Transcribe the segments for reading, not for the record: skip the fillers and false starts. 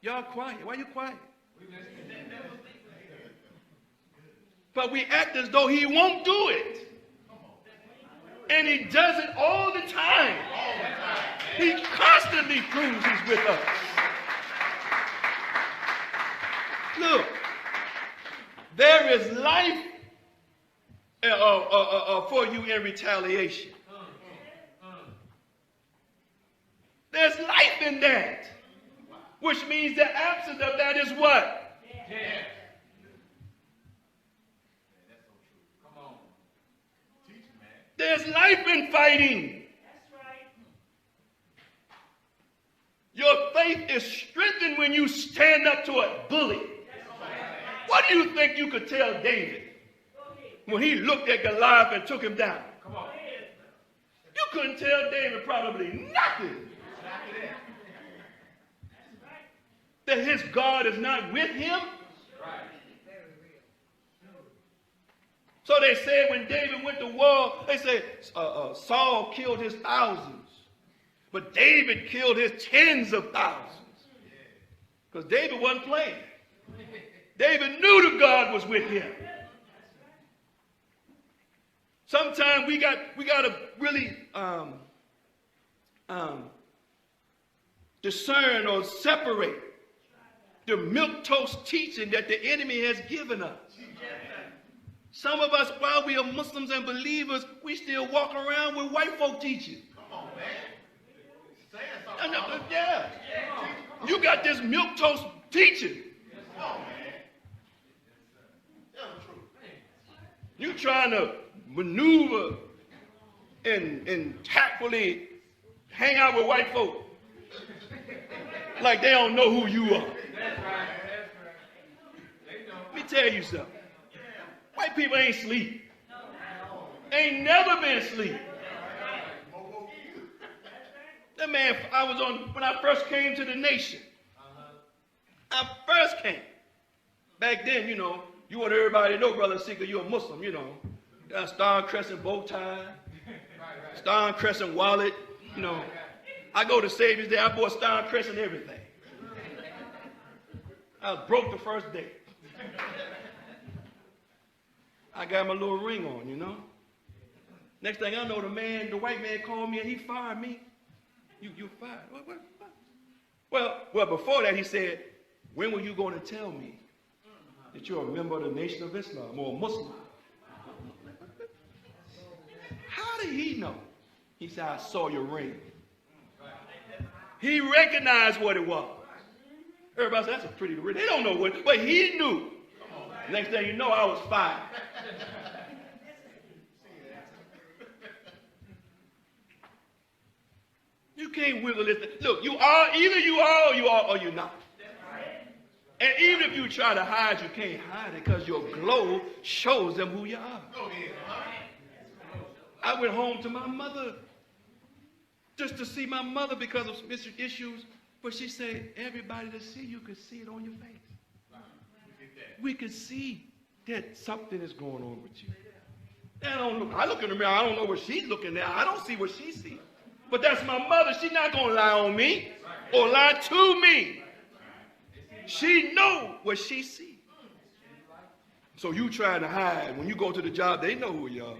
Y'all quiet. Why you quiet? But we act as though he won't do it. And he does it all the time. He constantly proves he's with us. Look, there is life for you in retaliation. There's life in that, which means the absence of that is what? Death. There's life in fighting. That's right. Your faith is strengthened when you stand up to a bully. What do you think you could tell David when he looked at Goliath and took him down? Come on. You couldn't tell David probably nothing. That his God is not with him. So they said when David went to war, they said Saul killed his thousands, but David killed his tens of thousands. Because David wasn't playing. David knew the God was with him. Sometimes we got to really discern or separate the milquetoast teaching that the enemy has given us. Some of us, while we are Muslims and believers, we still walk around with white folk teaching. Come on, man. Yeah. You got this milquetoast teaching. Come on, man. You trying to maneuver and tactfully hang out with white folk like they don't know who you are. Let me tell you something. White people ain't sleep. Ain't never been asleep. That man, when I first came to the nation. I first came. Back then, you want everybody to know, Brother Seeker, you're a Muslim, Got a star crescent bow tie, star crescent wallet, I go to Savior's Day, I bought star crescent everything. I was broke the first day. I got my little ring on, Next thing I know, the white man called me and he fired me. You fired? What? Well, before that he said, when were you going to tell me that you're a member of the Nation of Islam or a Muslim? How did he know? He said, I saw your ring. He recognized what it was. Everybody said, that's a pretty ring. They don't know what, but he knew. Next thing you know, I was fired. You can't wiggle this. Look, either you are or you're not. And even if you try to hide, you can't hide it because your glow shows them who you are. I went home to my mother just to see my mother because of issues, but she said, everybody that see you could see it on your face. We could see that something is going on with you. I look in the mirror, I don't know what she's looking at. I don't see what she sees. But that's my mother. She's not going to lie on me or lie to me. She knows what she sees. So you trying to hide. When you go to the job, they know who you are.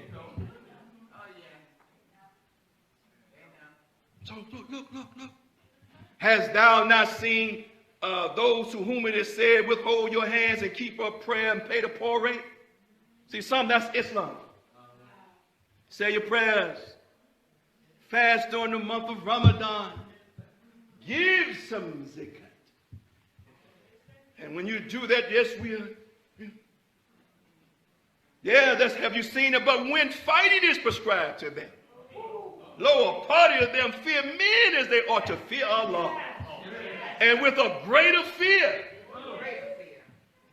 So look. Hast thou not seen those to whom it is said, withhold your hands and keep up prayer and pay the poor rate? See, that's Islam. Say your prayers. Fast during the month of Ramadan. Give some zakat. And when you do that, yes, have you seen it? But when fighting is prescribed to them, lo, a party of them fear men as they ought to fear Allah. And with a greater fear.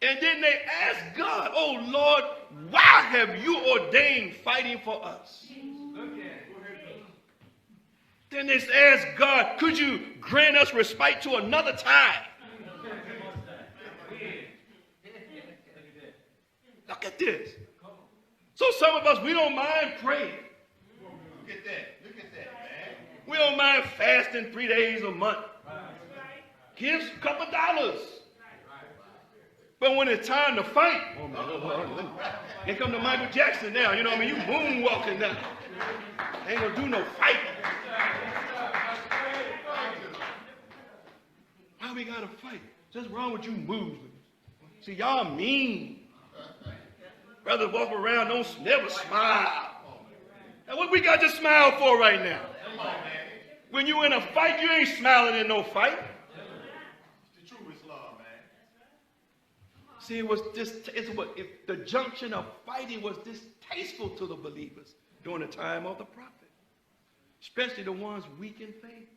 And then they ask God, oh Lord, why have you ordained fighting for us? Then they ask God, could you grant us respite to another time? Look at this. So some of us, we don't mind praying. Look at that, man. We don't mind fasting 3 days a month. Gives a couple dollars. But when it's time to fight, here come the Michael Jackson now. You know what I mean? You moonwalking now. Ain't gonna do no fighting. Why we gotta fight? What's wrong with you Muslims? See, y'all mean. Brothers walk around, don't never smile. Now what we got to smile for right now? When you in a fight, you ain't smiling in no fight. It's the true Islam, man. See, if the junction of fighting was distasteful to the believers during the time of the prophet, especially the ones weak in faith.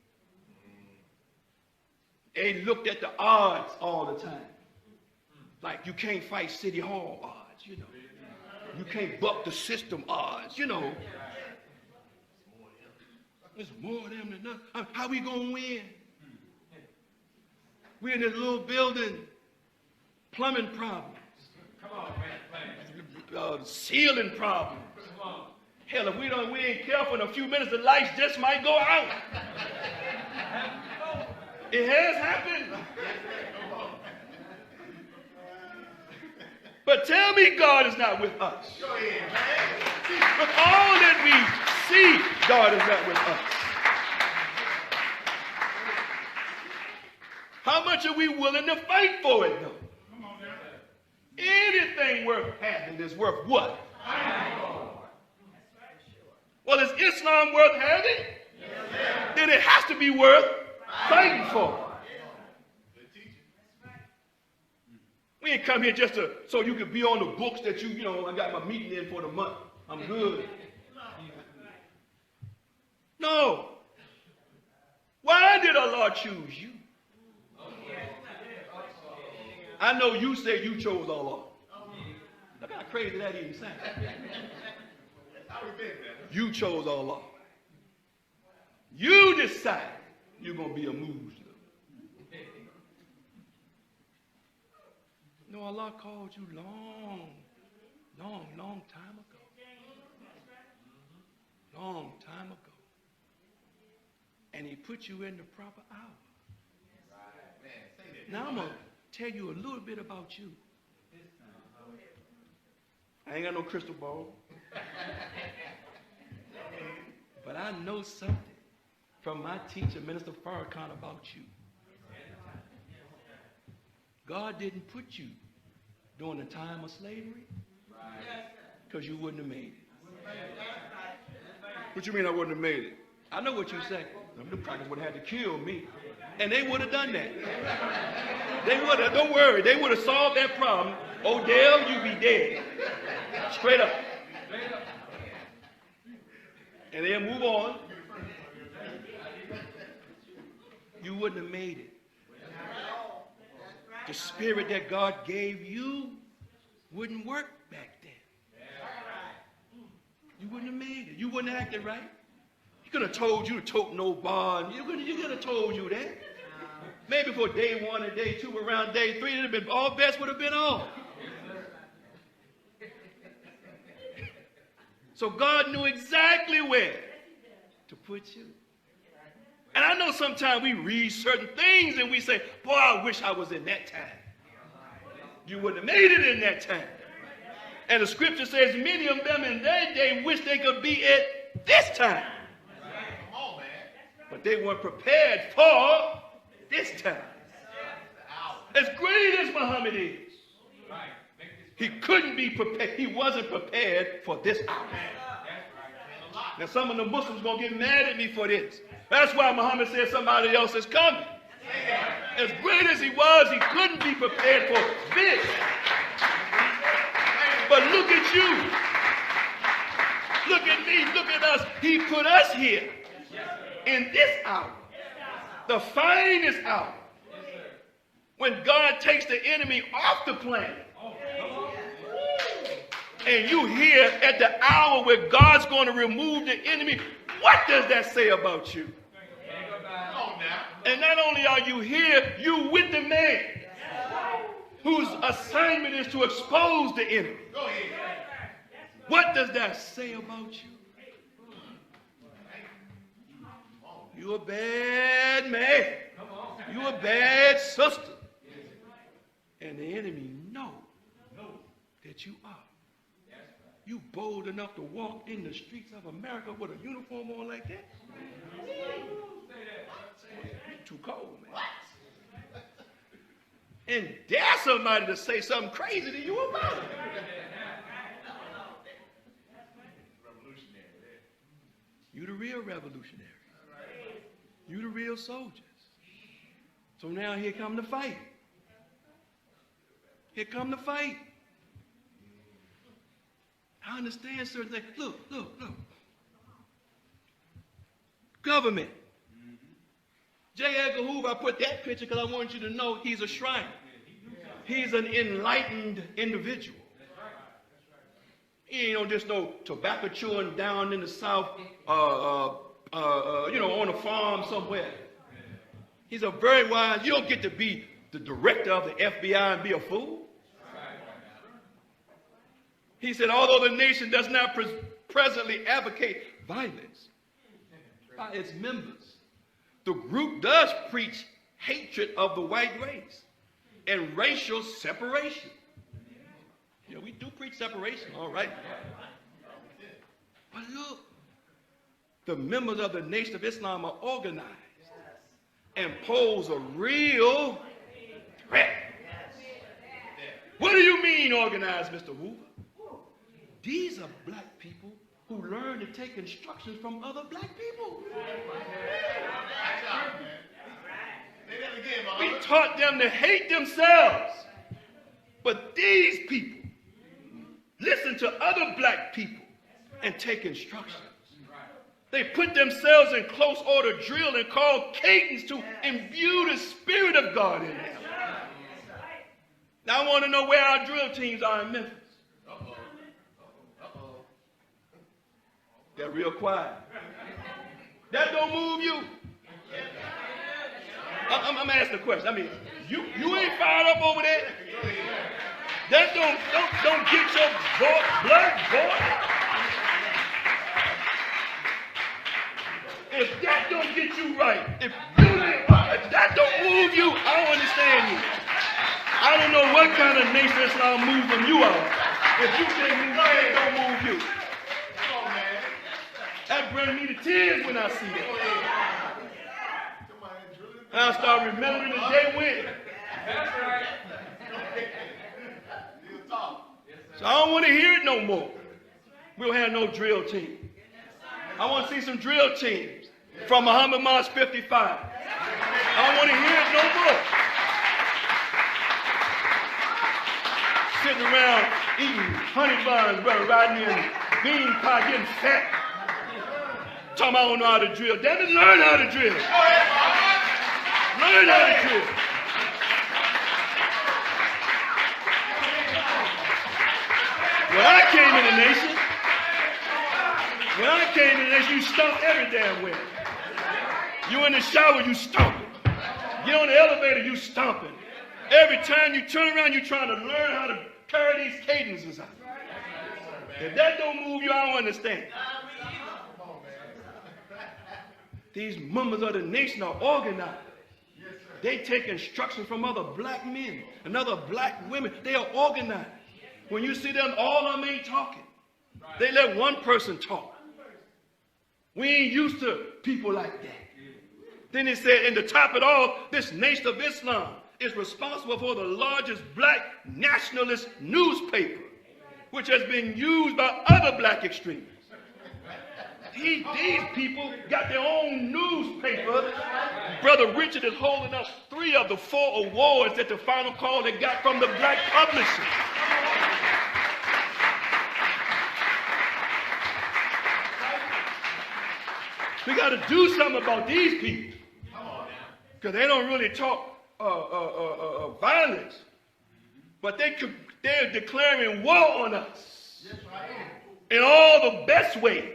They looked at the odds all the time. Like you can't fight City Hall odds, you know. You can't buck the system odds, you know. There's more of them than us. How we gonna win? We're in this little building, plumbing problems. Come on, man. Ceiling problems. Come on. Hell, if we ain't careful, in a few minutes the lights just might go out. It has happened. But tell me God is not with us. With all that we see, God is not with us. How much are we willing to fight for it, though? Anything worth having is worth what? Well, is Islam worth having? Then it has to be worth fighting for. We ain't come here just so you can be on the books that I got my meeting in for the month. I'm good. No. Why did Allah choose you? I know you say you chose Allah. Look how crazy that even sounds. You chose Allah. You decided you're going to be a Muslim. No, Allah called you long time ago. Long time ago. And he put you in the proper hour. Now I'm going to tell you a little bit about you. I ain't got no crystal ball. But I know something from my teacher, Minister Farrakhan, about you. God didn't put you during the time of slavery because you wouldn't have made it. What you mean I wouldn't have made it? I know what you say. The crackers would have had to kill me. And they would have done that. They would have, don't worry, they would have solved that problem. Odell, you be dead. Straight up. And they'll move on. You wouldn't have made it. The spirit that God gave you wouldn't work back then. You wouldn't have made it. You wouldn't have acted right. He could have told you to tote no bond. You could have told you that. Maybe for day 1 and day 2, around day 3, it'd have been all bets would have been off. So God knew exactly where to put you. And I know sometimes we read certain things and we say, boy, I wish I was in that time. You wouldn't have made it in that time. And the scripture says many of them in their day wish they could be at this time. But they weren't prepared for this time. As great as Muhammad is, he couldn't be prepared. He wasn't prepared for this hour. Now some of the Muslims going to get mad at me for this. That's why Muhammad said somebody else is coming. As great as he was, he couldn't be prepared for this. But look at you. Look at me. Look at us. He put us here in this hour. The finest hour. When God takes the enemy off the planet. And you here at the hour where God's going to remove the enemy. What does that say about you? And not only are you here, you with the man whose assignment is to expose the enemy. What does that say about you? You're a bad man. You're a bad sister. And the enemy know that you are. You bold enough to walk in the streets of America with a uniform on like that? You're too cold, man. And dare somebody to say something crazy to you about it. You the real revolutionary. You the real soldiers. So now here come the fight. Here come the fight. I understand certain things. Look. Government. J. Edgar Hoover, I put that picture because I want you to know he's a Shriner. He's an enlightened individual. He ain't just no tobacco chewing down in the South, on a farm somewhere. He's a very wise. You don't get to be the director of the FBI and be a fool. He said, although the nation does not presently advocate violence by its members, the group does preach hatred of the white race and racial separation. Yeah, we do preach separation, all right. But look, the members of the Nation of Islam are organized and pose a real threat. What do you mean organized, Mr. Hoover? These are black people who learn to take instructions from other black people. We taught them to hate themselves. But these people listen to other black people and take instructions. They put themselves in close order drill and call cadence to imbue the spirit of God in them. Now I want to know where our drill teams are in Memphis. They're real quiet. That don't move you. I'm asking a question. I mean, you ain't fired up over there. That don't get your blood boiling. If that don't get you right, if that don't move you, I don't understand you. I don't know what kind of nation Islam moves from you out. If you can't move, it don't move you. That brings me to tears when I see that. And I start remembering the day when. So I don't want to hear it no more. We'll have no drill team. I want to see some drill teams from Muhammad March 55. I don't want to hear it no more. Sitting around eating honey buns, brother, riding in bean pie, getting fat. Talking about I don't know how to drill. Damn it, learn how to drill. Learn how to drill. When I came in the nation, you stomp every damn way. You in the shower, you stomping. Get on the elevator, you stomping. Every time you turn around, you're trying to learn how to carry these cadences out. If that don't move you, I don't understand. These members of the nation are organized. They take instructions from other black men and other black women. They are organized. When you see them, all of them ain't talking. They let one person talk. We ain't used to people like that. Then it said, and to top it all, this Nation of Islam is responsible for the largest black nationalist newspaper, which has been used by other black extremists. These people got their own newspaper. Brother Richard is holding up 3 of the 4 awards that the Final Call they got from the black publishers. We got to do something about these people. Because they don't really talk violence. But they're declaring war on us in all the best ways.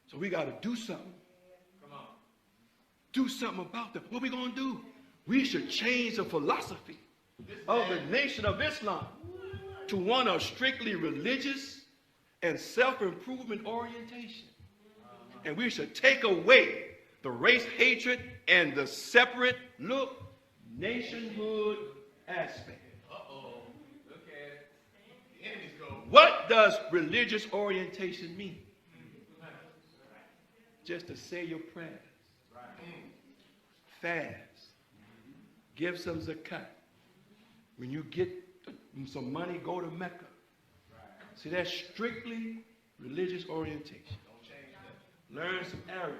So we got to do something. Do something about them. What are we going to do? We should change the philosophy of the Nation of Islam to one of strictly religious and self-improvement orientation. And we should take away the race hatred, and the separate, look, nationhood aspect. Uh-oh. Look at it. The enemies go. What does religious orientation mean? Just to say your prayers. Fast. Give some zakat. When you get some money, go to Mecca. See, that's strictly religious orientation. Don't change that. Learn some Arabic.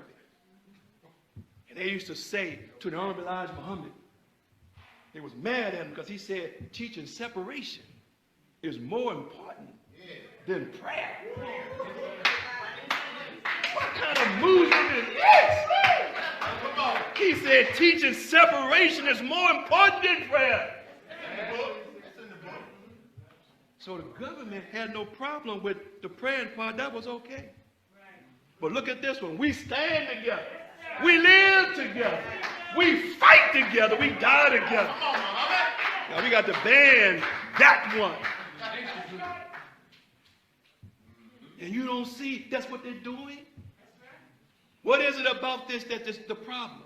And they used to say to the Honorable Elijah Muhammad, they was mad at him because he said teaching separation is more important than prayer. What kind of movement is this? He said teaching separation is more important than prayer. So the government had no problem with the praying part. That was okay. But look at this one. We stand together. We live together. We fight together. We die together. Now we got to ban that one. And you don't see that's what they're doing? What is it about this that is the problem?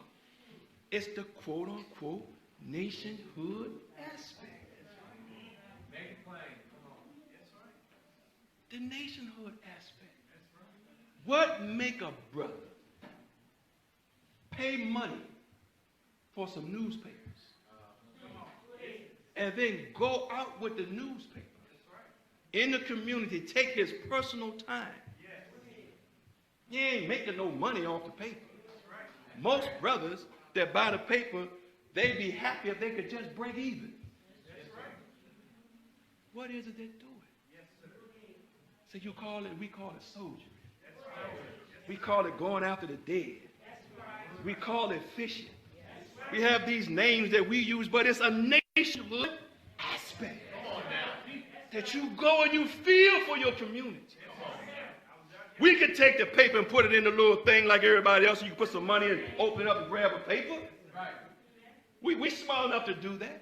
It's the quote-unquote nationhood aspect. Make it plain. Come on. That's right. The nationhood aspect. What make a brother pay money for some newspapers and then go out with the newspaper in the community, take his personal time? He ain't making no money off the paper. Most brothers that buy the paper, they'd be happy if they could just break even. What is it they're doing? So you call it, we call it soldiering. We call it going after the dead. We call it fishing. We have these names that we use, but it's a nationhood aspect. That you go and you feel for your community. We could take the paper and put it in the little thing like everybody else. You can put some money and open it up and grab a paper. We smart enough to do that.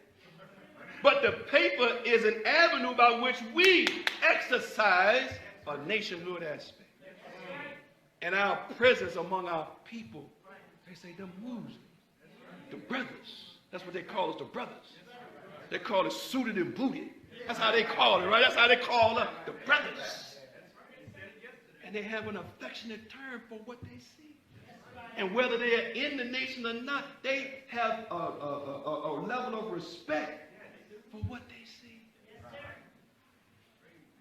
But the paper is an avenue by which we exercise a nationhood aspect. And our presence among our people, they say the Muslims, the brothers. That's what they call us, the brothers. They call us suited and booted. That's how they call it, right? That's how they call us, the brothers. And they have an affectionate term for what they see. And whether they are in the nation or not, they have a level of respect for what they see.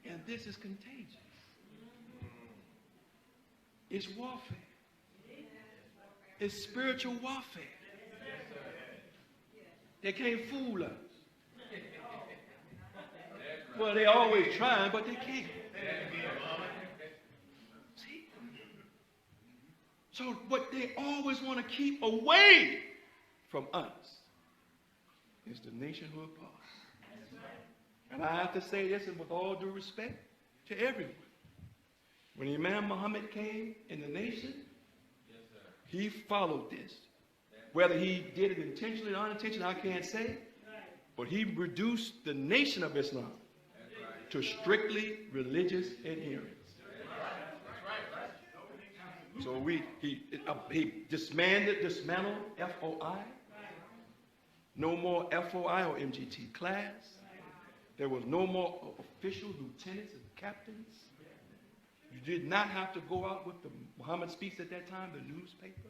And this is contagious. It's warfare. It's spiritual warfare. They can't fool us. Well, they always trying, but they can't. See? So what they always want to keep away from us is the nationhood part. And I have to say this, and with all due respect to everyone. When Imam Muhammad came in the nation, he followed this. Whether he did it intentionally or unintentionally, I can't say. But he reduced the nation of Islam to strictly religious adherence. So he dismantled FOI. No more FOI or MGT class. There was no more officials, lieutenants, and captains. You did not have to go out with the Muhammad Speaks at that time, the newspaper.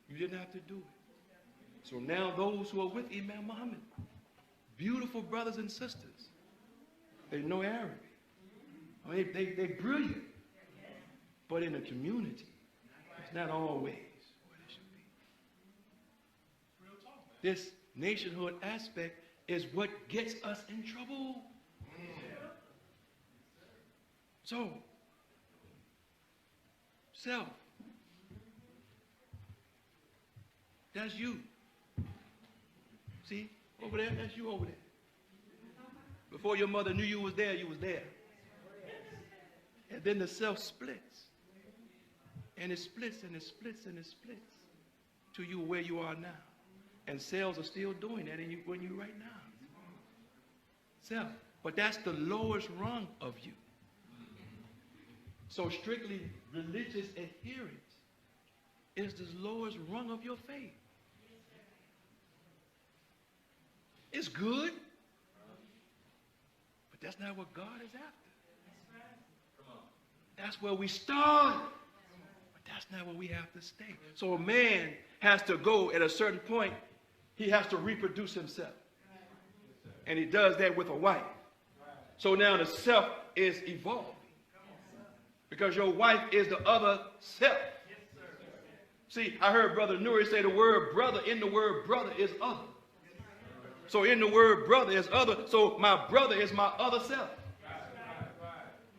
You didn't have to do it. So now those who are with Imam Muhammad, beautiful brothers and sisters, they know Arabic. I mean, they're brilliant. But in a community, it's not always what it should be. This nationhood aspect is what gets us in trouble. So, self. That's you. See? Over there, that's you over there. Before your mother knew you was there, you was there. And then the self splits. And it splits and it splits and it splits to you where you are now. And cells are still doing that when you right now. Self. But that's the lowest rung of you. So strictly religious adherence is the lowest rung of your faith. It's good, but that's not what God is after. That's where we start, but that's not where we have to stay. So a man has to go at a certain point. He has to reproduce himself. And he does that with a wife. So now the self is evolving. Because your wife is the other self. See, I heard Brother Nuri say the word brother, in the word brother is other. So in the word brother is other. So my brother is my other self.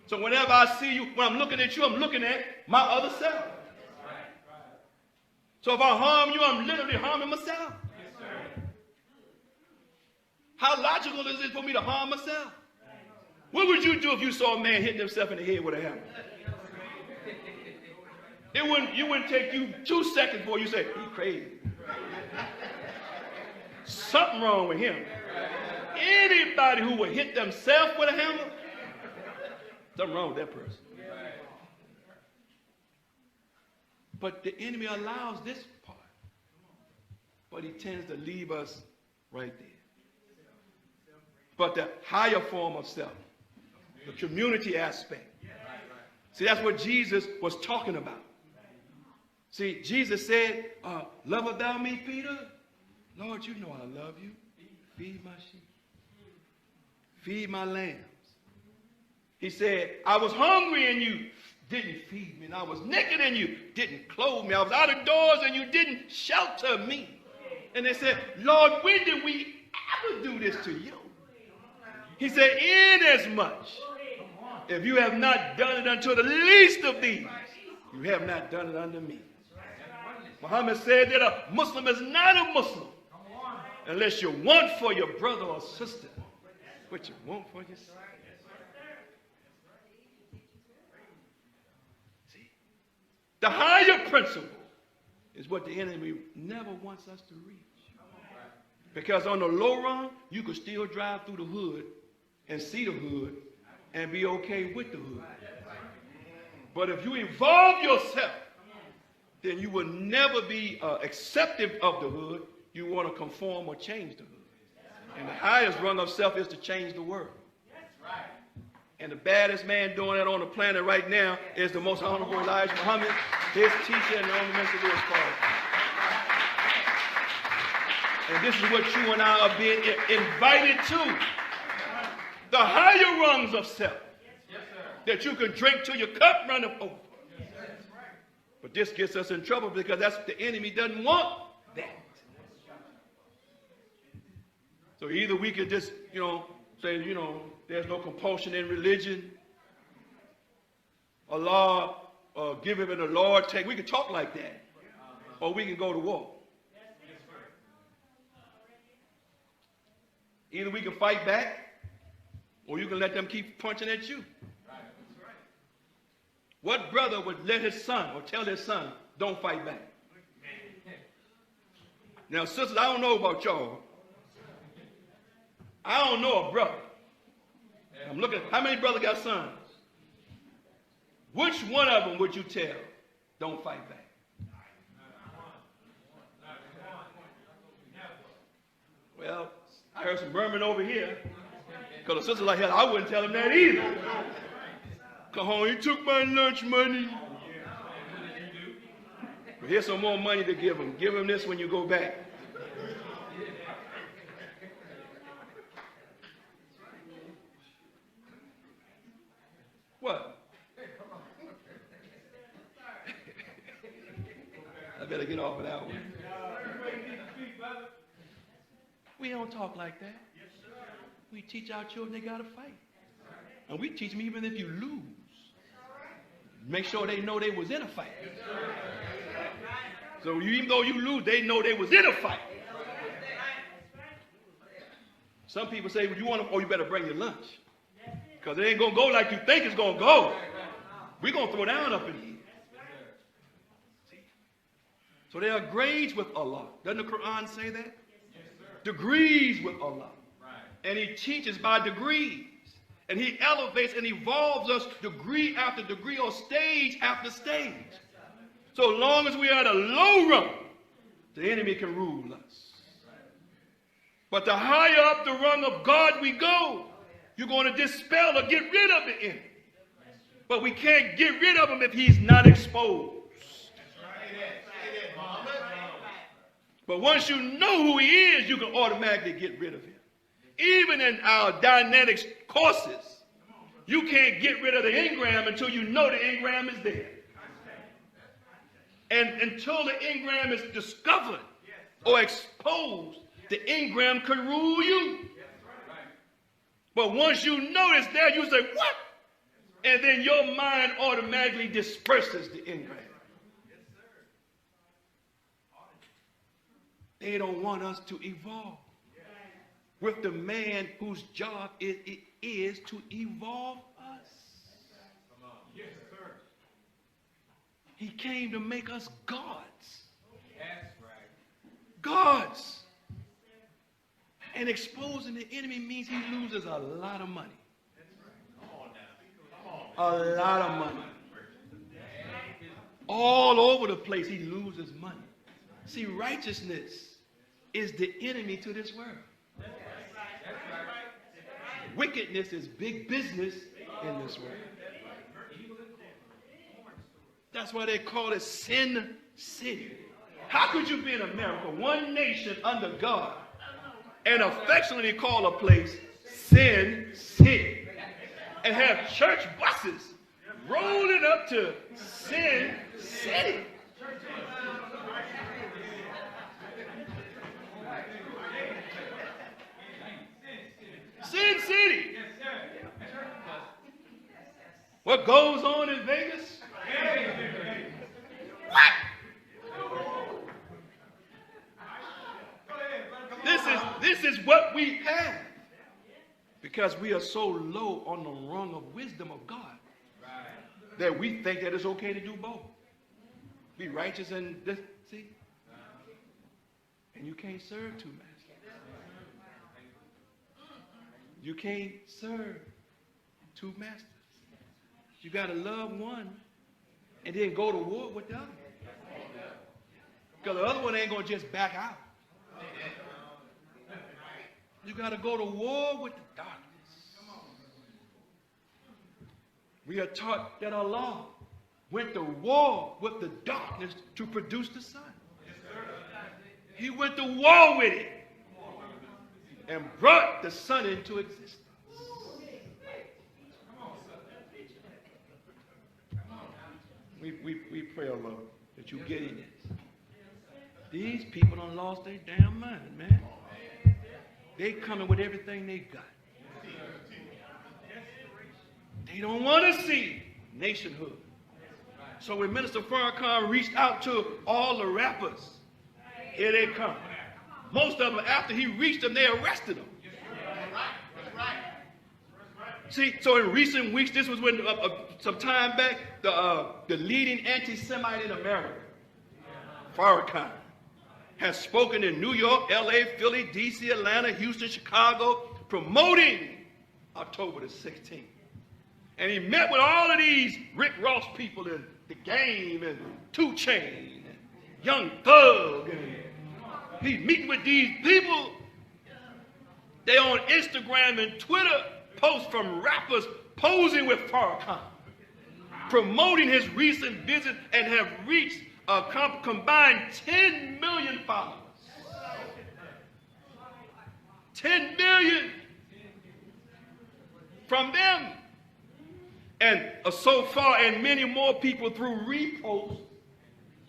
So whenever I see you, when I'm looking at you, I'm looking at my other self. So if I harm you, I'm literally harming myself. How logical is it for me to harm myself? What would you do if you saw a man hitting himself in the head with a hammer? It wouldn't take you 2 seconds before you say, he's crazy. Something wrong with him. Anybody who would hit themselves with a hammer, something wrong with that person. But the enemy allows this part. But he tends to leave us right there. But the higher form of self, the community aspect. See, that's what Jesus was talking about. See, Jesus said, lovest thou me, Peter? Lord, you know I love you. Feed my sheep. Feed my lambs. He said, I was hungry and you didn't feed me. And I was naked and you didn't clothe me. I was out of doors and you didn't shelter me. And they said, Lord, when did we ever do this to you? He said, inasmuch, if you have not done it unto the least of these, you have not done it unto me. Muhammad said that a Muslim is not a Muslim unless you want for your brother or sister what you want for yourself. See, the higher principle is what the enemy never wants us to reach. Because on the low run, you could still drive through the hood and see the hood and be okay with the hood. But if you evolve yourself, then you will never be acceptive of the hood. You want to conform or change the hood. And the highest rung of self is to change the world. And the baddest man doing that on the planet right now is the most honorable Elijah Muhammad, his teacher and the only Mr. Lewis Parker. And this is what you and I are being invited to. The higher rungs of self. That you can drink till your cup runneth over. But this gets us in trouble because the enemy doesn't want that. So either we could just, say, there's no compulsion in religion. Allah give him and the Lord take. We could talk like that. Or we can go to war. Either we can fight back, or you can let them keep punching at you. What brother would let his son or tell his son, don't fight back? Now, sisters, I don't know about y'all. I don't know a brother. I'm looking, how many brothers got sons? Which one of them would you tell, don't fight back? Well, I heard some murmuring over here. Because the sister like hell, I wouldn't tell him that either. Come home, he took my lunch money. But here's some more money to give him. Give him this when you go back. What? I better get off of that one. We don't talk like that. We teach our children they got to fight. And we teach them even if you lose. Make sure they know they was in a fight. So even though you lose, they know they was in a fight. Some people say, well, you want to, oh, you better bring your lunch. Because it ain't going to go like you think it's going to go. We're going to throw down up in here. See? So there are grades with Allah. Doesn't the Quran say that? Degrees with Allah. And he teaches by degrees. And he elevates and evolves us degree after degree or stage after stage. So long as we are at a low rung, the enemy can rule us. But the higher up the rung of God we go, you're going to dispel or get rid of the enemy. But we can't get rid of him if he's not exposed. But once you know who he is, you can automatically get rid of him. Even in our dynamics courses, you can't get rid of the engram until you know the engram is there. And until the engram is discovered or exposed, the engram can rule you. But once you know it's there, you say, what? And then your mind automatically disperses the engram. They don't want us to evolve with the man whose job it is to evolve us. Yes, sir. He came to make us gods. That's right. Gods. And exposing the enemy means he loses a lot of money. A lot of money. All over the place he loses money. See, righteousness is the enemy to this world. Wickedness is big business in this world. That's why they call it Sin City. How could you be in America, one nation under God, and affectionately call a place Sin City, and have church buses rolling up to Sin City? Sin City. What goes on in Vegas? What? This is what we have. Because we are so low on the rung of wisdom of God that we think that it's okay to do both. Be righteous and this, see? And you can't serve two masters. You can't serve two masters. You got to love one and then go to war with the other. Because the other one ain't going to just back out. You got to go to war with the darkness. We are taught that Allah went to war with the darkness to produce the sun. He went to war with it and brought the sun into existence. We pray, Allah, that you get in this. These people done lost their damn mind, man. They coming with everything they got. They don't want to see nationhood. So when Minister Farrakhan reached out to all the rappers, here they come. Most of them, after he reached them, they arrested him. See, so in recent weeks, this was when, some time back, the leading anti-Semite in America, Farrakhan, has spoken in New York, LA, Philly, DC, Atlanta, Houston, Chicago, promoting October the 16th. And he met with all of these Rick Ross people in The Game and 2 Chainz and Young Thug. And he's meeting with these people. They on Instagram and Twitter posts from rappers posing with Farrakhan, promoting his recent visit, and have reached a combined 10 million followers. 10 million from them. And so far, and many more people through reposts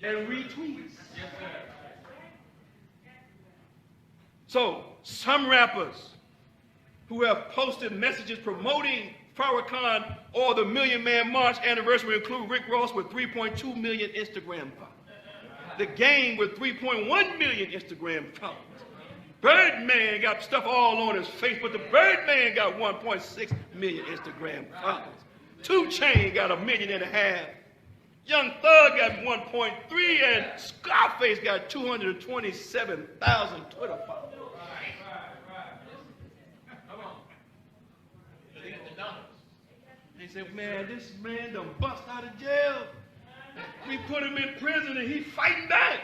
and retweets. So, some rappers who have posted messages promoting Farrakhan or the Million Man March anniversary include Rick Ross with 3.2 million Instagram followers. The Game with 3.1 million Instagram followers. Birdman got stuff all on his face, but the Birdman got 1.6 million Instagram followers. 2 Chainz got 1.5 million. Young Thug got 1.3, and Scarface got 227,000 Twitter followers. They said, man, this man done bust out of jail. We put him in prison and he's fighting back.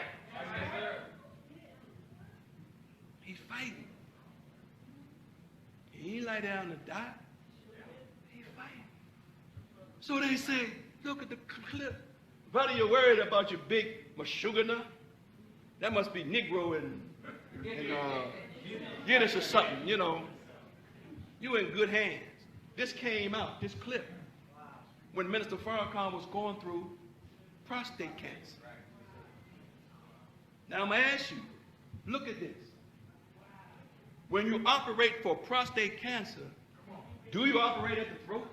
He's fighting. He ain't lie down to die. He's fighting. So they say, look at the clip. Brother, you're worried about your big mashugana? That must be Negro and Yiddish or something, you know. You in good hands. This came out, this clip, when Minister Farrakhan was going through prostate cancer. Now I'm going to ask you, look at this. When you operate for prostate cancer, do you operate at the throat?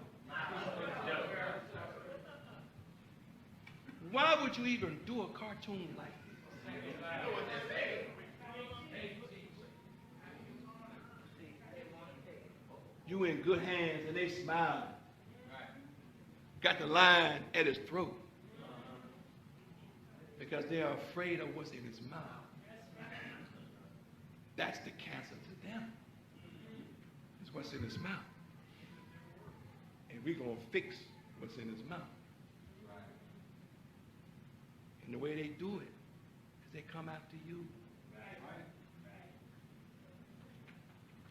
Why would you even do a cartoon like this? You in good hands, and they smiling. Got the line at his throat because they are afraid of what's in his mouth. That's the cancer to them. It's what's in his mouth. And we're going to fix what's in his mouth. And the way they do it is they come after you.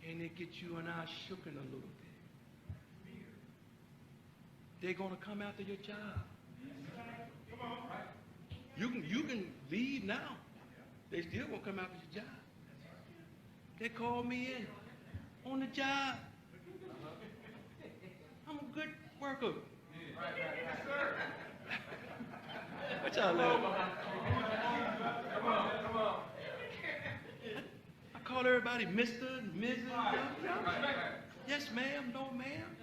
And they get you and I shooken a little bit. They're going to come after your job. You can leave now. They still won't come after your job. They called me in on the job. I'm a good worker. What y'all laughing? Come on. I call everybody Mr. and Mrs. Yes, ma'am. No, ma'am.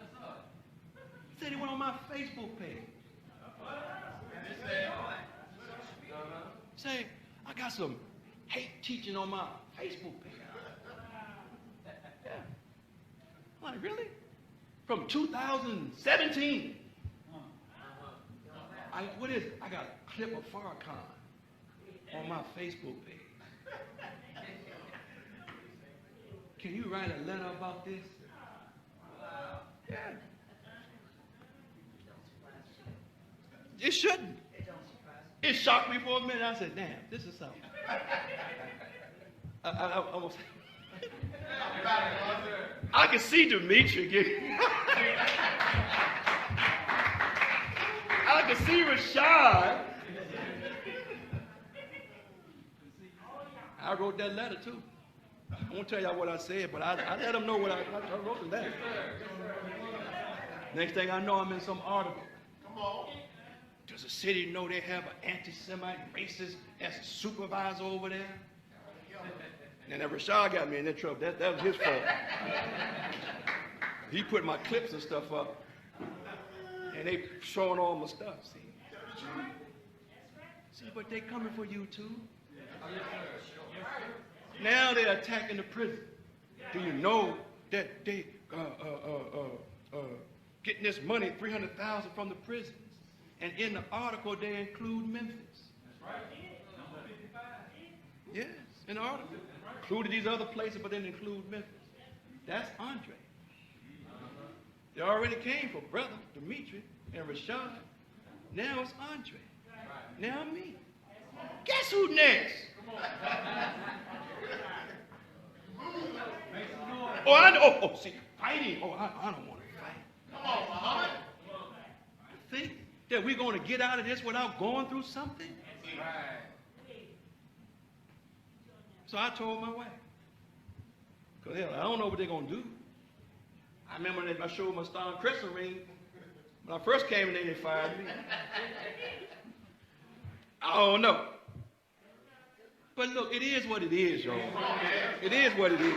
He said he went on my Facebook page. Say, I got some hate teaching on my Facebook page. Yeah. I'm like, really? From 2017. What is it? I got a clip of Farrakhan on my Facebook page. Can you write a letter about this? Yeah. It shouldn't. It shocked me for a minute. I said, damn, this is something. I almost. I can see Demetri getting. I can see Rashad. I wrote that letter too. I won't tell y'all what I said, but I let them know what I wrote the letter. Next thing I know, I'm in some article. Come on. Does the city know they have an anti-Semite racist as a supervisor over there? And then Rashad got me in that trouble. That was his fault. He put my clips and stuff up, and they showing all my stuff. See, but they coming for you too. Now they're attacking the prison. Do you know that they getting this money, $300,000 from the prisons? And in the article, they include Memphis. Yes, in the article. Included these other places, but then include Memphis. That's Andre. They already came for brother Demetri and Rashad. Now it's Andre. Now me. Guess who next? Oh, I know. Oh, see, fighting. Oh, I don't want to fight. Come on, Muhammad. You think that we're going to get out of this without going through something? So I told my wife, because I don't know what they're going to do. I remember that I showed my star and crescent ring. When I first came in there, they fired me. I don't know. But look, it is what it is, y'all. It is what it is.